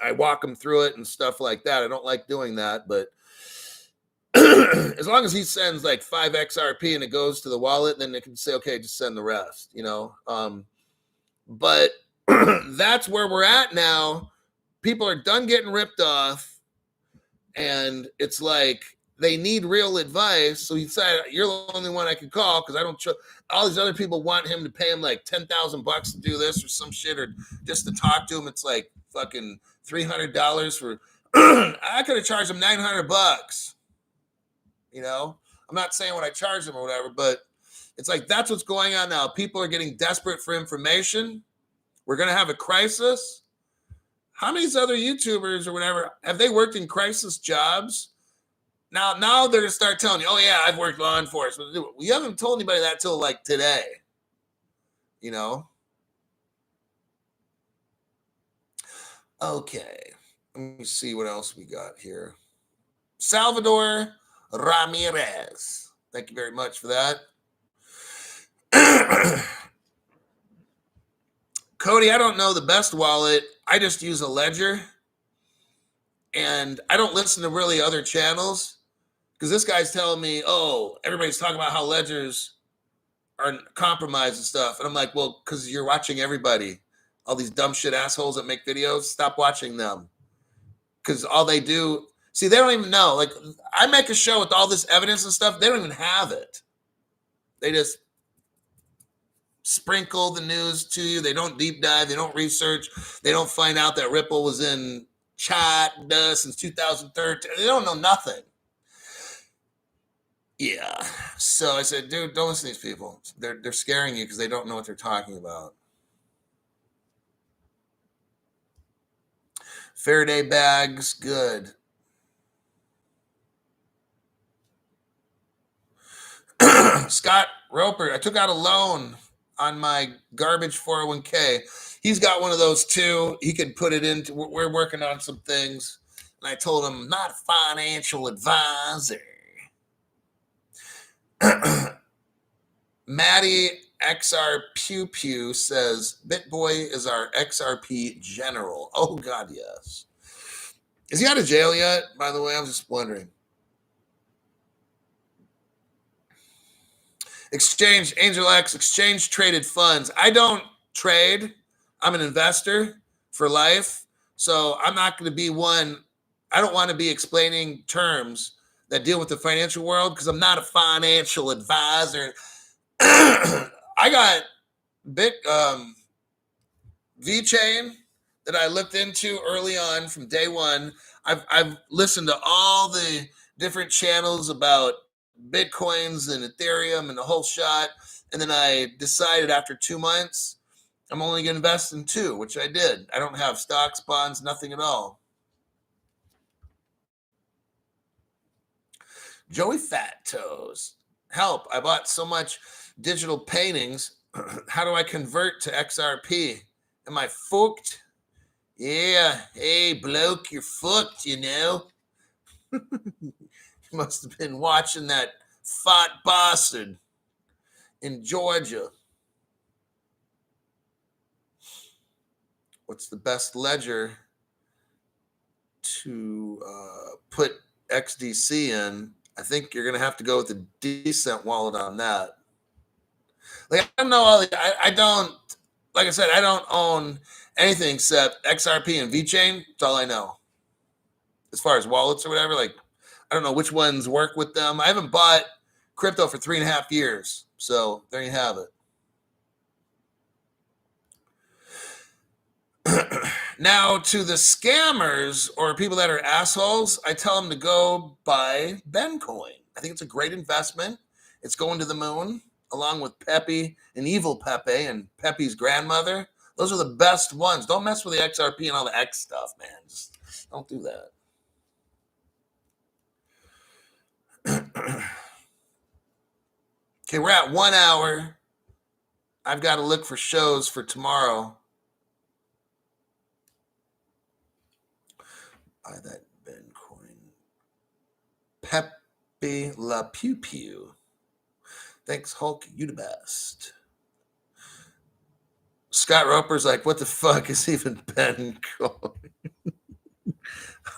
I walk him through it and stuff like that. I don't like doing that, but as long as he sends like 5 XRP and it goes to the wallet, then they can say, okay, just send the rest, you know? But that's where we're at now. People are done getting ripped off, and it's like they need real advice. So he said, you're the only one I can call because I don't all these other people want him to pay him like $10,000 to do this or some shit, or just to talk to him. It's like fucking $300 for I could have charged him $900. You know, I'm not saying what I charge them or whatever, but it's like that's what's going on now. People are getting desperate for information. We're going to have a crisis. How many other YouTubers or whatever have they worked in crisis jobs? Now they're going to start telling you, oh, yeah, I've worked law enforcement. We haven't told anybody that till like today, you know? Okay. Let me see what else we got here. Salvador Ramirez. Thank you very much for that. Cody, I don't know the best wallet. I just use a ledger. And I don't listen to really other channels because this guy's telling me, oh, everybody's talking about how ledgers are compromised and stuff. And I'm like, well, because you're watching everybody. All these dumb shit assholes that make videos, stop watching them. Because all they do, see, they don't even know. Like, I make a show with all this evidence and stuff. They don't even have it. They just sprinkle the news to you. They don't deep dive. They don't research. They don't find out that Ripple was in chat since 2013. They don't know nothing. Yeah. So I said, dude, don't listen to these people. They're scaring you because they don't know what they're talking about. Faraday bags, good. Scott Roper, I took out a loan on my garbage 401k. He's got one of those too. He could put it into, we're working on some things. And I told him, not a financial advisor. Maddie XR Pew Pew says, BitBoy is our XRP general. Oh, God, yes. Is he out of jail yet, by the way? I was just wondering. Angel X, exchange traded funds. I don't trade. I'm an investor for life. So I'm not going to be one. I don't want to be explaining terms that deal with the financial world because I'm not a financial advisor. I got big VeChain that I looked into early on from day one. I've listened to all the different channels about Bitcoins and Ethereum and the whole shot. And then I decided after 2 months, I'm only going to invest in 2, which I did. I don't have stocks, bonds, nothing at all. Joey Fat Toes. Help. I bought so much digital paintings. How do I convert to XRP? Am I fucked? Yeah. Hey, bloke, you're fucked, you know. You must have been watching that fat bastard in Georgia. What's the best ledger to put XDC in? I think you're going to have to go with the Decent wallet on that. Like, I don't know all I don't, like I said, I don't own anything except XRP and VeChain. That's all I know. As far as wallets or whatever, like, I don't know which ones work with them. I haven't bought crypto for 3.5 years. So there you have it. Now, to the scammers or people that are assholes, I tell them to go buy Bencoin. I think it's a great investment. It's going to the moon, along with Pepe and Evil Pepe and Pepe's grandmother. Those are the best ones. Don't mess with the XRP and all the X stuff, man. Just don't do that. Okay, we're at 1 hour. I've got to look for shows for tomorrow. Buy that Bencoin. Pepe La Pew Pew. Thanks, Hulk. You the best. Scott Roper's like, what the fuck is even Bencoin?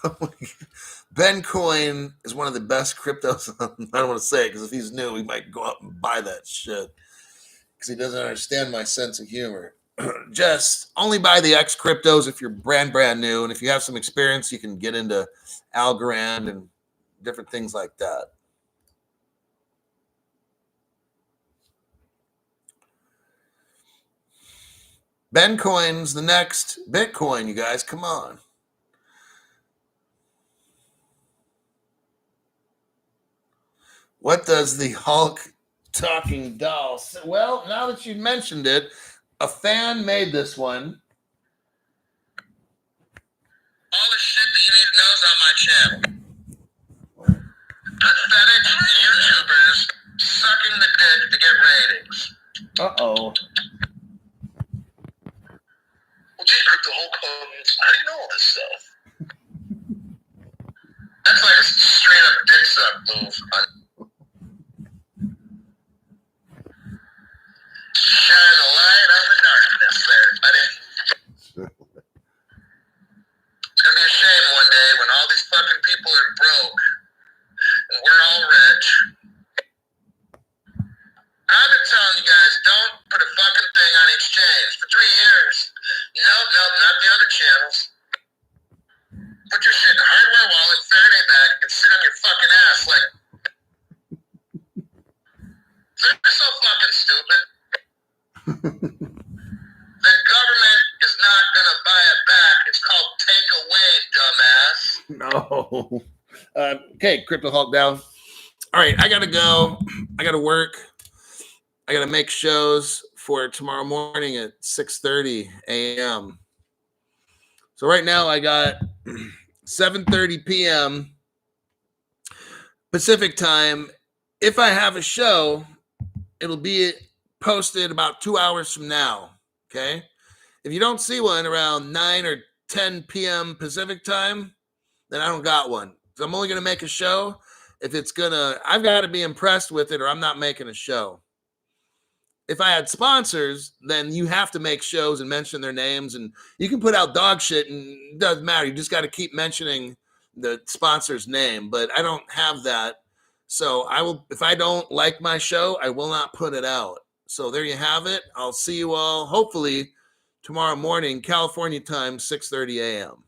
Oh, Bencoin is one of the best cryptos. I don't want to say it because if he's new, he might go out and buy that shit because he doesn't understand my sense of humor. Just only buy the X cryptos if you're brand new, and if you have some experience, you can get into Algorand and different things like that. Bencoin's the next Bitcoin, you guys. Come on. What does the Hulk talking doll say? Well, now that you mentioned it, a fan made this one. All the shit that you need to know is on my channel. Pathetic YouTubers sucking the dick to get ratings. Uh-oh. Well, Jacob, the whole code, how do you know all this stuff? That's like a straight up dick suck move. Shine a light on the darkness there, buddy. It's gonna be a shame one day when all these fucking people are broke and we're all rich. I've been telling you guys, don't put a fucking thing on exchange for 3 years. Nope, not the other channels. Put your shit in a hardware wallet, Faraday bag, and sit on your fucking ass like. They're so fucking stupid. The government is not gonna buy it back. It's called take away, dumbass. No. Okay, Crypto Hulk down. All right, I gotta go. I gotta work. I gotta make shows for tomorrow morning at 6:30 a.m. So right now I got 7:30 p.m. Pacific time. If I have a show, it'll be posted about 2 hours from now. Okay. If you don't see one around 9 or 10 p.m. Pacific time, then I don't got one. So I'm only going to make a show if it's I've got to be impressed with it or I'm not making a show. If I had sponsors, then you have to make shows and mention their names, and you can put out dog shit and it doesn't matter. You just got to keep mentioning the sponsor's name, but I don't have that. So I will, if I don't like my show, I will not put it out. So there you have it. I'll see you all hopefully tomorrow morning, California time, 6:30 a.m.